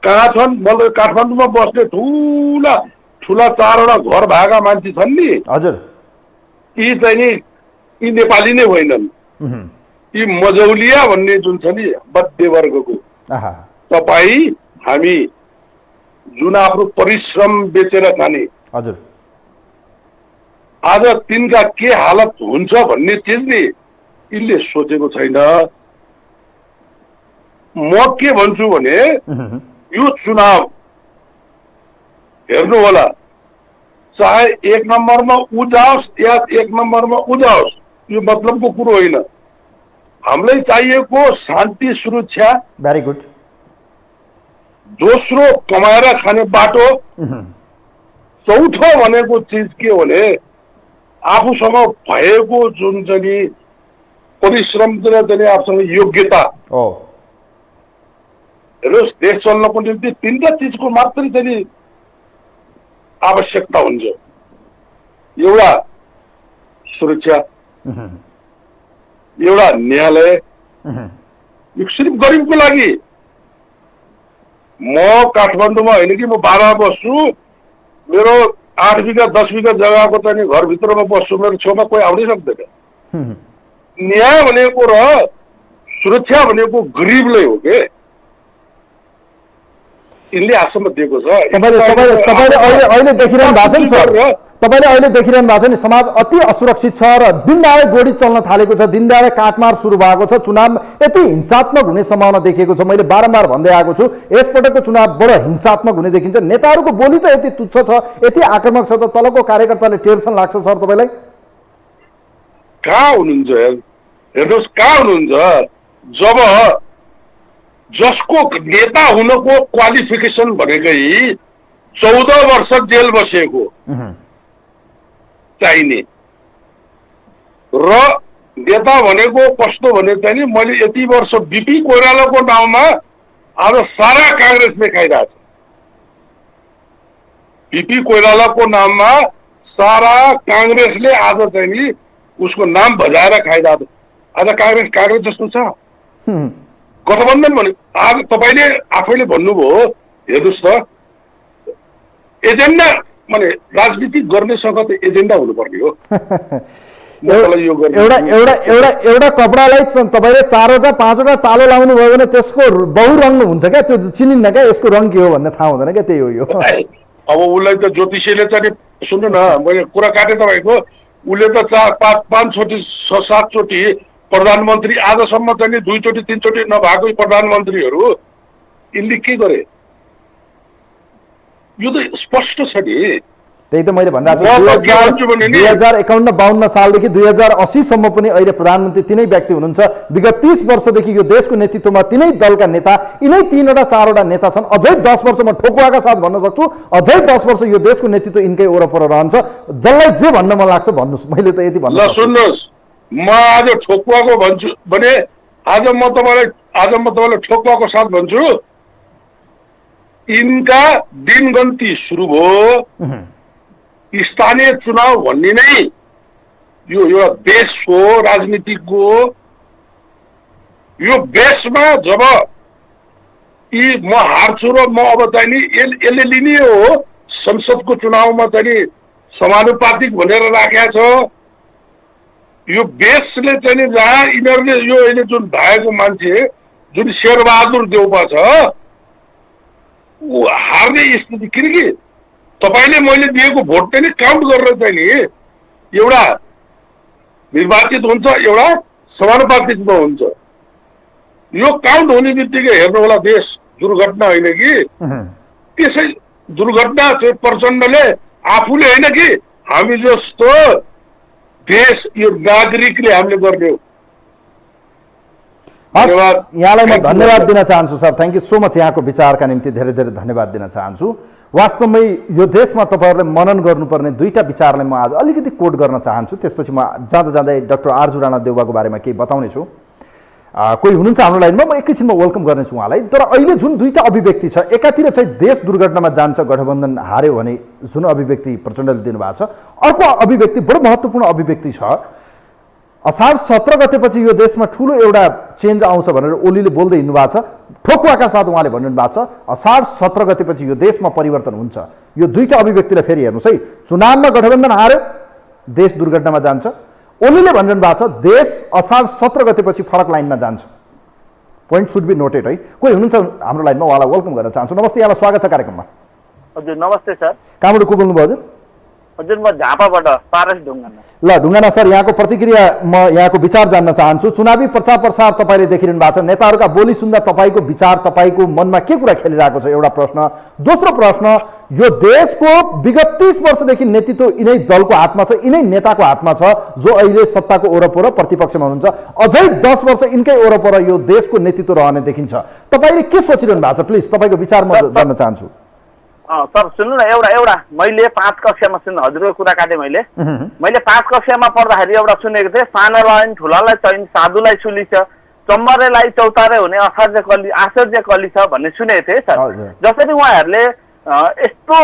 कहाँ छन्? मलाई काठमाडौँमा बस्ने ठुला 4वटा घर भएका मान्छे छन् नि हजुर, यी चाहिँ नि यी नेपाली नै होइनन्। यी मजौलिया भन्ने जुन छ नि मध्य वर्गको तपाईँ हामी जुन आफ्नो परिश्रम बेचेर खाने, हजुर, आज तिनका के हालत हुन्छ भन्ने चिज नि यिनले सोचेको छैन। म के भन्छु भने यो चुनाव हेर्नु होला, चाहे 1 नम्बरमा ऊ जाओस् या 1 नम्बरमा ऊ जाओस्, यो मतलबको कुरो होइन। हामीलाई चाहिएको शान्ति सुरक्षा, भेरी गुड। दोस्रो कमाएर खाने बाटो, चौथो भनेको चिज के भने आफूसँग भएको जुन चाहिँ परिश्रम चाहिँ आफूसँग योग्यता। हेर्नुहोस्, देश चल्नको निम्ति 3टा चिजको मात्रै चाहिँ आवश्यकता हुन्छ। एउटा सुरक्षा, एउटा न्यायालय। यो सिर्फ गरिबको लागि। म काठमाडौँमा होइन कि, म 12 बस्छु, मेरो 8 बिघा 10 बिघा जग्गाको चाहिँ घरभित्रमा बस्छु, मेरो छेउमा कोही आउनै सक्दैन। न्याय भनेको र सुरक्षा भनेको गरिबलाई हो के, यिनले आश्रम दिएको छ। तपाईँले अहिले देखिरहनु भएको छ नि सर, तपाईँले अहिले देखिरहनु भएको छ नि, समाज अति असुरक्षित छ र दिनदाडै गोडी चल्न थालेको छ, दिनदाडै काटमार सुरु भएको छ, चुनाव यति हिंसात्मक हुने सम्भावना देखिएको छ। मैले बारम्बार भन्दै आएको छु, यसपटकको चुनाव बडो हिंसात्मक हुने देखिन्छ। नेताहरूको बोली त यति तुच्छ छ, यति आक्रामक छ त तलको कार्यकर्ताले टेन्सन लाग्छ सर तपाईँलाई? कहाँ हुनुहुन्छ हेर्नुहोस्, कहाँ हुनुहुन्छ? जब जसको नेता हुनको क्वालिफिकेसन भनेकै 14 वर्ष जेल बसेको चाहिने र नेता भनेको कस्तो भने चाहिँ मैले यति वर्ष बिपी कोइरालाको नाउँमा आज सारा काङ्ग्रेसले खाइरहेको छ। बिपी कोइरालाको नाममा सारा काङ्ग्रेसले आज चाहिँ नि उसको नाम बजाएर खाइरहेको छ। आज काङ्ग्रेस जस्तो छ गठबन्धन भने। आज तपाईँले आफैले भन्नुभयो, हेर्नुहोस् त, एजेन्डा माने राजनीति गर्नेसँग त एजेन्डा हुनुपर्ने हो। एउटा कपडालाई तपाईँले 4वटा 5वटा तालो लाउनु भयो भने त्यसको बहुरङ्ग हुन्छ क्या, त्यो चिनिन्न क्या, यसको रङ के हो भन्ने थाहा हुँदैन क्या, त्यही हो यो। अब उसलाई त ज्योतिषीले चाहिँ सुन्नु न, मैले कुरा काटेँ तपाईँको, उसले त 4-5 चोटि 7 चोटि प्रधानमन्त्री, आजसम्म चाहिँ 2 चोटि 3 चोटि नभएको प्रधानमन्त्रीहरू यिनले के गरे? यो त स्पष्ट छ नि। त्यही त मैले म त के भन्छु भने नि 2051-52 सालदेखि 2080 सम्म पनि अहिले प्रधानमन्त्री तिनै व्यक्ति हुनुहुन्छ। विगत 30 वर्षदेखि यो देशको नेतृत्वमा तिनै दलका नेता, यिनै 3वटा 4वटा नेता छन्। अझै 10 वर्ष म ठोकुवाका साथ भन्न सक्छु, अझै 10 वर्ष यो देशको नेतृत्व यिनकै वरपर रहन्छ। जसलाई जे भन्न मन लाग्छ भन्नुस्, मैले त यति भन्नु। ल सुन्नुहोस्, म आज ठोकुवाको भन्छु भने आज म तपाईँलाई ठोकुवाको साथ भन्छु। यिनका दिनगन्ती सुरु भयो। स्थानीय चुनाव भन्ने नै यो एउटा देशको राजनीतिको यो बेसमा जब म हार्छु र म अब चाहिँ नि यसले लिने हो संसदको चुनावमा चाहिँ नि समानुपातिक भनेर राखेको छ। यो बेसले चाहिँ नि जहाँ यिनीहरूले यो अहिले जुन भएको मान्छे जुन शेरबहादुर देउपा छ ऊ हार्ने स्थिति, किनकि तपाईँले मैले दिएको भोट चाहिँ नि काउन्ट गरेर चाहिँ नि एउटा निर्वाचित हुन्छ, एउटा समानुपातिकमा हुन्छ। यो काउन्ट हुने बित्तिकै हेर्नु होला देश दुर्घटना होइन कि त्यसै दुर्घटना चाहिँ प्रचण्डले आफूले होइन कि हामी जस्तो देश यो नागरिकले हामीले गर्ने हो। यहाँलाई म धन्यवाद दिन चाहन्छु sir. Thank you so much. यहाँको विचारका निम्ति धेरै धेरै धन्यवाद दिन चाहन्छु। वास्तवमै यो देशमा तपाईँहरूले मनन गर्नुपर्ने दुईटा विचारलाई म आज अलिकति कोट गर्न चाहन्छु। त्यसपछि म जाँदा जाँदै डाक्टर आरजु राणा देउवाको बारेमा केही बताउने छु। कोही हुनुहुन्छ हाम्रो लाइनमा, म एकैछिनमा वेलकम गर्नेछु उहाँलाई। तर अहिले जुन दुईटा अभिव्यक्ति छ, एकातिर चाहिँ देश दुर्घटनामा जान्छ, गठबन्धन हार्यो भने जुन अभिव्यक्ति प्रचण्डले दिनुभएको छ, अर्को अभिव्यक्ति बडो महत्त्वपूर्ण अभिव्यक्ति छ। असार 17 गतेपछि यो देशमा ठुलो एउटा चेन्ज आउँछ भनेर ओलीले बोल्दै हिँड्नु भएको छ। ठोकुवाका साथ उहाँले भन्नु भएको छ असार 17 गतेपछि यो देशमा परिवर्तन हुन्छ। यो दुईटा अभिव्यक्तिलाई फेरि हेर्नुहोस् है। चुनावमा गठबन्धन हार्यो, देश दुर्घटनामा जान्छ। ओलीले भनिरहनु भएको छ देश असार 17 गतेपछि फरक लाइनमा जान्छ। पोइन्ट सुड बी नोटेड है। कोही हुनुहुन्छ हाम्रो लाइनमा, उहाँलाई वेलकम गर्न चाहन्छु। नमस्ते, यहाँलाई स्वागत छ कार्यक्रममा। हजुर नमस्ते सर। कहाँबाट को बोल्नुभयो हजुर? हजुर म झापाबाट पारस ढुङ्गाना। ल ढुङ्गाना सर, यहाँको प्रतिक्रिया, म यहाँको विचार जान्न चाहन्छु। चुनावी प्रचार प्रसार तपाईँले देखिरहनु भएको छ, नेताहरूका बोली सुन्दा तपाईँको विचार, तपाईँको मनमा के कुरा खेलिरहेको छ, एउटा प्रश्न। दोस्रो प्रश्न, यो देशको विगत 30 वर्षदेखि नेतृत्व यिनै दलको हातमा छ, यिनै नेताको हातमा छ, जो अहिले सत्ताको वरपर प्रतिपक्षमा हुनुहुन्छ। अझै 10 वर्ष यिनकै वरपर यो देशको नेतृत्व रहने देखिन्छ। तपाईँले के सोचिरहनु भएको छ? प्लिज तपाईँको विचार म जान्न चाहन्छु। सर सुन्नु न, एउटा मैले 5 कक्षामा सुन्नु, हजुरको कुरा काटेँ मैले 5 कक्षामा पढ्दाखेरि एउटा सुनेको थिएँ, सानालाई ठुलालाई चाहिने साधुलाई सुली छ, चम्बरेलाई चौतारे हुने आश्चर्य कली छ भन्ने सुनेको थिएँ सर। जसरी उहाँहरूले यस्तो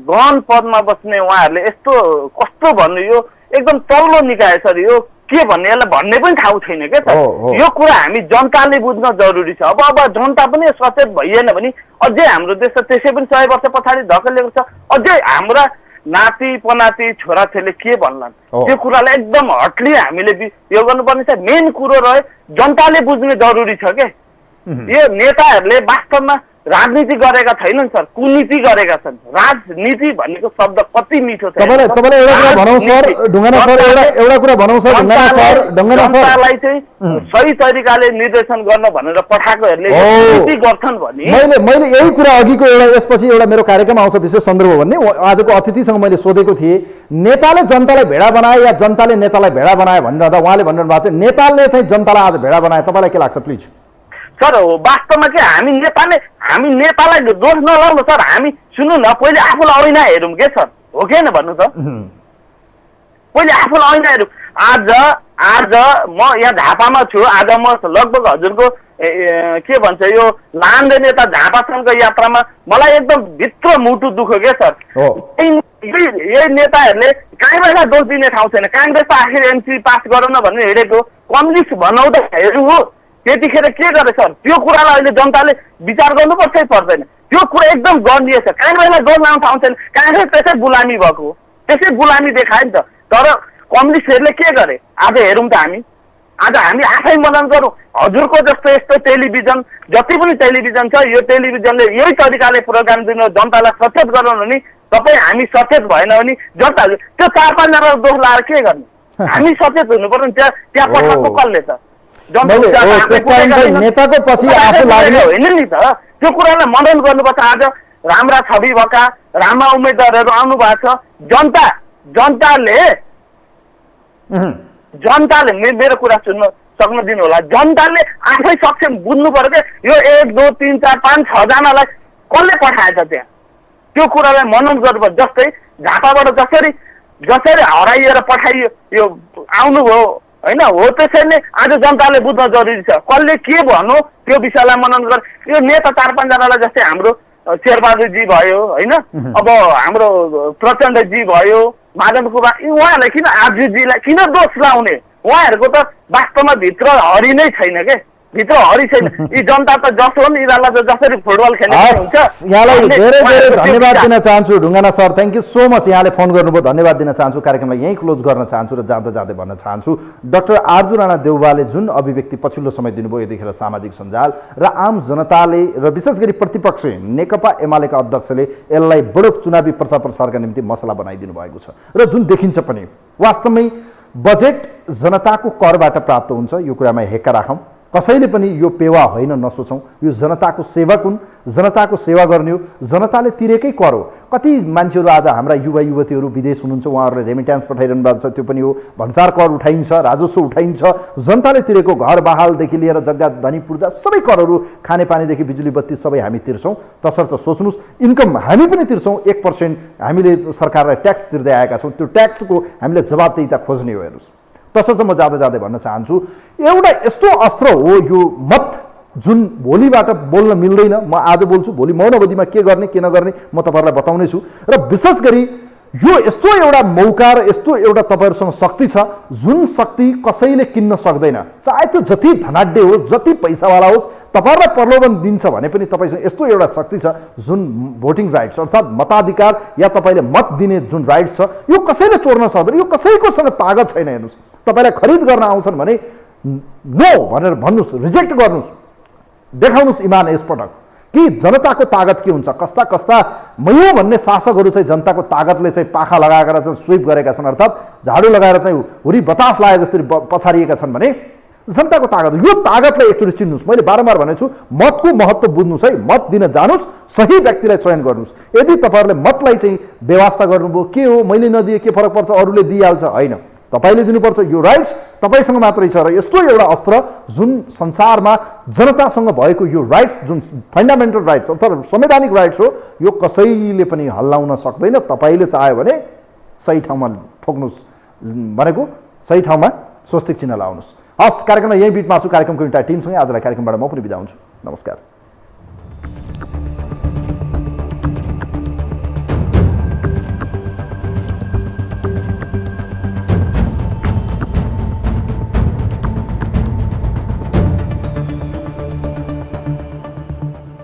गहन पदमा बस्ने उहाँहरूले यस्तो कस्तो भन्नु, यो एकदम तल्लो निकाय सर, यो के भन्ने यसलाई भन्ने पनि ठाउँ छैन क्या सर। यो कुरा हामी जनताले बुझ्न जरुरी छ। अब जनता पनि सचेत भइएन भने अझै हाम्रो देश त्यसै पनि 100 वर्ष पछाडि धकेलेको छ। अझै हाम्रा नाति पनाति छोराछोरीले के भन्लान्, त्यो कुरालाई एकदम हटली हामीले यो गर्नुपर्ने छ। मेन कुरो रह्यो जनताले बुझ्ने जरुरी छ के। यो नेताहरूले वास्तवमा राजनीति गरेका छैनन् सर, कुनीति गरेका छन्। राजनीति भन्नेको शब्द कति मिठो छ। तपाईलाई एउटा कुरा भनौं सर, ढुङ्गाना सर, एउटा कुरा भनौं सर, ढुङ्गाना सर, जनतालाई चाहिँ सही तरिकाले निर्देशन गर्न भनेर पठाएकोहरूले कुनीति गर्छन् भने मैले यही कुरा अघिको एउटा यसपछि एउटा मेरो कार्यक्रम आउँछ विशेष सन्दर्भ भन्ने आजको अतिथिसँग मैले सोधेको थिएँ, नेताले जनतालाई भेडा बनाए या जनताले नेतालाई भेडा बनाए भनिरहँदा उहाँले भनिरहनु भएको थियो नेताले चाहिँ जनतालाई आज भेडा बनाए। तपाईँलाई के लाग्छ प्लिज? सर वास्तवमा के हामी नेतालाई दोष नलाउनु सर। हामी सुन्नु न, पहिले आफूलाई ऐना हेरौँ के सर, हो कि होइन भन्नु त? पहिले आफूलाई ऐना हेरौँ। आज म यहाँ झापामा छु। आज म लगभग हजुरको के भन्छ यो लान्दे नेता झापासम्मको यात्रामा मलाई एकदम भित्र मुटु दुख्यो के सर। यही नेताहरूले काङ्ग्रेसलाई दोष दिने ठाउँ छैन। काङ्ग्रेस त आखिर एमसी पास गराउन भन्ने हिँडेको, कम्युनिस्ट बनाउँदाखेरि हो त्यतिखेर के गरे सर? त्यो कुरालाई अहिले जनताले विचार गर्नुपर्छ कि पर्दैन? त्यो कुरा एकदम गण्डीय छ। काङ्ग्रेसलाई दोष लाउन ठाउँ छैन। काङ्ग्रेस त्यसै गुलामी भएको, त्यसै गुलामी देखायो नि त। तर कम्युनिस्टहरूले के गरे आज हेरौँ त। आज हामी आफै मनन गरौँ। हजुरको जस्तो यस्तो टेलिभिजन, जति पनि टेलिभिजन छ, यो टेलिभिजनले यही तरिकाले प्रोग्राम दिनु, जनतालाई सचेत गराउनु नि। तपाईँ हामी सचेत भएन भने जनताले त्यो 4-5 जना दोष लाएर के गर्ने? हामी सचेत हुनु पर्यो नि। त्यहाँ पठाएको कसले त? नेताको पछि आफू लाग्ने होइन नि त। त्यो कुरालाई मनन गर्नुपर्छ। आज राम्रा छवि भएका राम्रा उम्मेदवारहरू आउनु भएको छ। जनताले मेरो कुरा सुन्न सक्न दिनु होला। जनताले आफै सक्षम बुझ्नु पर्यो क्या। यो 1 2 3 4 5 6 जनालाई कसले पठाएछ त्यहाँ, त्यो कुरालाई मनन गर्नुपर्छ। जस्तै झापाबाट जसरी हराइएर पठाइयो, यो आउनुभयो होइन, हो त्यसरी नै आज जनताले बुझ्न जरुरी छ। कसले के भन्नु त्यो विषयलाई मनन गर। यो नेता 4-5 जनालाई जस्तै हाम्रो शेरबहादुरजी भयो होइन, अब हाम्रो प्रचण्डजी भयो, माधव कुमार, उहाँहरूलाई किन आर्जुजीलाई किन दोष लाउने? उहाँहरूको त वास्तवमा भित्र हरि नै छैन के, भित्र हरि छैन। यी जनता त जसो हो नि, यिनीहरूलाई त जसरी फुटबल खेल्ने हुन्छ। यहाँलाई धेरै धेरै धन्यवाद दिन चाहन्छु Dhungana sir, thank you so much. यहाँले फोन गर्नुभयो, धन्यवाद दिन चाहन्छु। कार्यक्रमलाई यहीँ क्लोज गर्न चाहन्छु र जाँदा जाँदै भन्न चाहन्छु, डाक्टर आर्जु राणा देउवाले जुन अभिव्यक्ति पछिल्लो समय दिनुभयो यतिखेर सामाजिक सञ्जाल र आम जनताले र विशेष गरी प्रतिपक्ष नेकपा एमालेका अध्यक्षले यसलाई बडो चुनावी प्रचार प्रसारका निम्ति मसला बनाइदिनु भएको छ र जुन देखिन्छ पनि वास्तवमै बजेट जनताको करबाट प्राप्त हुन्छ, यो कुरामा हेक्का राखौँ। कसैले पनि यो पेवा होइन नसोचौँ। यो जनताको सेवक हुन्, जनताको सेवा गर्ने हो, जनताले तिरेकै कर हो। कति मान्छेहरू आज हाम्रा युवा युवतीहरू विदेश हुनुहुन्छ, उहाँहरूले रेमिट्यान्स पठाइरहनु भएको छ, त्यो पनि हो। भन्सार कर उठाइन्छ, राजस्व उठाइन्छ, जनताले तिरेको घर बहालदेखि लिएर जग्गा धनी पूर्जा सबै करहरू, खानेपानीदेखि बिजुली बत्ती सबै हामी तिर्छौँ। तसर्थ सोच्नुहोस्, इन्कम हामी पनि तिर्छौँ। 1% हामीले सरकारलाई ट्याक्स तिर्दै आएका छौँ। त्यो ट्याक्सको हामीले जवाबदेहिता खोज्ने हो। हेर्नुहोस्, तसर्थ म जाँदा जाँदै भन्न चाहन्छु, एउटा यस्तो अस्त्र हो यो मत, जुन भोलिबाट बोल्न मिल्दैन। म आज बोल्छु, भोलि मौन अवधिमा के गर्ने के नगर्ने म तपाईँहरूलाई बताउने छु। र विशेष गरी यो यस्तो एउटा मौका र यस्तो एउटा तपाईँहरूसँग शक्ति छ जुन शक्ति कसैले किन्न सक्दैन। चाहे त्यो जति धनाढ्य होस्, जति पैसावाला होस्, तपाईँहरूलाई प्रलोभन दिन्छ भने पनि तपाईँसँग यस्तो एउटा शक्ति छ जुन भोटिङ राइट्स अर्थात् मताधिकार या तपाईँले मत दिने जुन राइट्स छ, यो कसैले चोर्न सक्दैन। यो कसैकोसँग तागत छैन। हेर्नुहोस्, तपाईँलाई खरिद गर्न आउँछन् भने नो भनेर भन्नुहोस्, रिजेक्ट गर्नुहोस्, देखाउनुहोस् इमान यसपटक कि जनताको तागत के हुन्छ। कस्ता कस्ता मयो भन्ने शासकहरू चाहिँ जनताको तागतले चाहिँ पाखा लगाएर चाहिँ स्विप गरेका छन्, अर्थात् झाडु लगाएर चाहिँ हुरी बतास लाए जसरी पछाडिएका छन् भने जनताको तागत, यो तागतलाई एकचोटि चिन्नुहोस्। मैले बारम्बार भनेको छु, मतको महत्त्व बुझ्नुहोस् है, मत दिन जानुहोस्, सही व्यक्तिलाई चयन गर्नुहोस्। यदि तपाईँहरूले मतलाई चाहिँ बेवास्ता गर्नुभयो, के हो मैले नदिए के फरक पर्छ, अरूले दिइहाल्छ, होइन, तपाईँले दिनुपर्छ। यो राइट्स तपाईँसँग मात्रै छ र यस्तो एउटा अस्त्र जुन संसारमा जनतासँग भएको यो राइट्स, जुन फन्डामेन्टल राइट्स अर्थात् संवैधानिक राइट्स हो, यो कसैले पनि हल्लाउन सक्दैन। तपाईँले चाह्यो भने सही ठाउँमा ठोक्नुहोस्, भनेको सही ठाउँमा स्वस्तिक चिन्ह लाउनुहोस्। हस्, कार्यक्रमलाई यही बिट मार्छु। कार्यक्रमको इन्टायर टिमसँगै आजलाई कार्यक्रमबाट म पनि बिदा हुन्छु। नमस्कार।